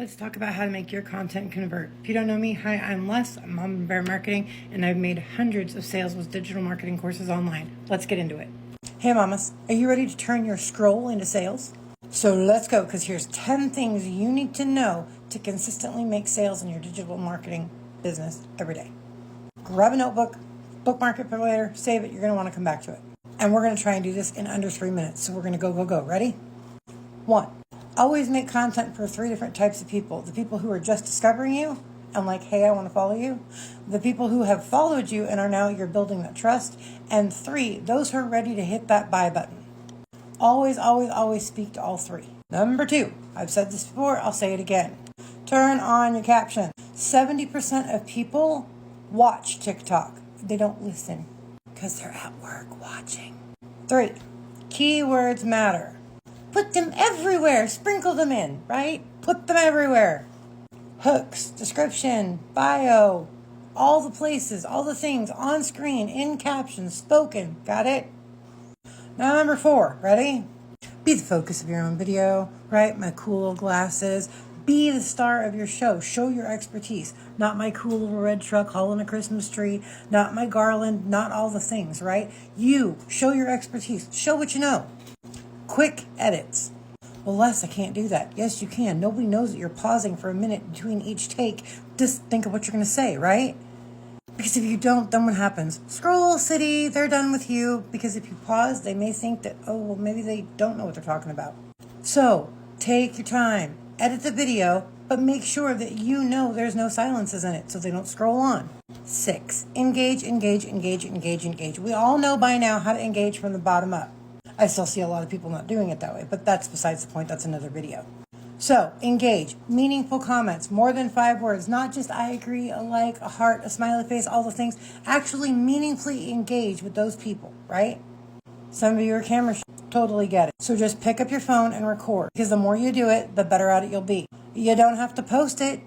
Let's talk about how to make your content convert. If you don't know me, hi, I'm Les. I'm Mom and Bear Marketing, and I've made hundreds of sales with digital marketing courses online. Let's get into it. Hey mamas, are you ready to turn your scroll into sales? So let's go, because here's 10 things you need to know to consistently make sales in your digital marketing business every day. Grab a notebook, bookmark it for later, save it. You're going to want to come back to it. And we're going to try and do this in under 3 minutes. So we're going to go. Ready? 1. Always make content for 3 different types of people. The people who are just discovering you and like, hey, I want to follow you. The people who have followed you and are now you're building that trust. And 3, those who are ready to hit that buy button. Always speak to all 3. Number 2, I've said this before, I'll say it again. Turn on your caption. 70% of people watch TikTok. They don't listen because they're at work watching. 3, keywords matter. Put them everywhere. Sprinkle them in, right? Put them everywhere. Hooks, description, bio, all the places, all the things on screen, in captions, spoken. Got it? Now number 4, ready? Be the focus of your own video, right? My cool little glasses. Be the star of your show. Show your expertise. Not my cool little red truck hauling a Christmas tree. Not my garland. Not all the things, right? You. Show your expertise. Show what you know. Quick edits. Well, Les, I can't do that. Yes, you can. Nobody knows that you're pausing for a minute between each take. Just think of what you're going to say, right? Because if you don't, then what happens? Scroll city, they're done with you. Because if you pause, they may think that, oh, well, maybe they don't know what they're talking about. So take your time. Edit the video, but make sure that you know there's no silences in it so they don't scroll on. 6, engage. We all know by now how to engage from the bottom up. I still see a lot of people not doing it that way, but that's besides the point. That's another video. So, engage. Meaningful comments. More than 5 words. Not just I agree, a like, a heart, a smiley face, all the things. Actually meaningfully engage with those people, right? Some of you are camera shy. Totally get it. So just pick up your phone and record. Because the more you do it, the better at it you'll be. You don't have to post it,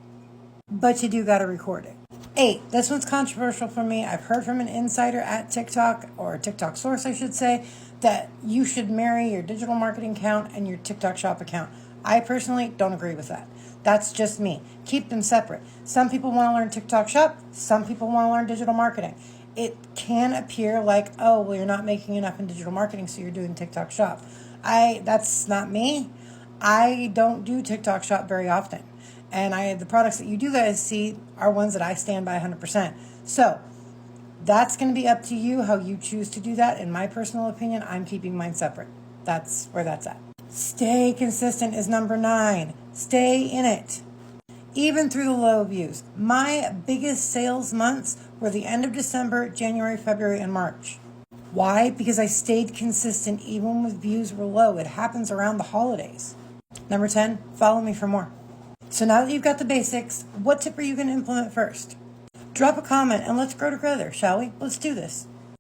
but you do got to record it. 8, this one's controversial for me. I've heard from an insider at TikTok, or a TikTok source, I should say, that you should marry your digital marketing account and your TikTok shop account. I personally don't agree with that. That's just me. Keep them separate. Some people want to learn TikTok shop. Some people want to learn digital marketing. It can appear like, oh, well, you're not making enough in digital marketing, so you're doing TikTok shop. That's not me. I don't do TikTok shop very often. And the products that you do guys see are ones that I stand by 100%. So that's going to be up to you how you choose to do that. In my personal opinion, I'm keeping mine separate. That's where that's at. Stay consistent is number 9. Stay in it. Even through the low views. My biggest sales months were the end of December, January, February, and March. Why? Because I stayed consistent even when views were low. It happens around the holidays. Number 10, follow me for more. So now that you've got the basics, what tip are you going to implement first? Drop a comment and let's grow together, shall we? Let's do this.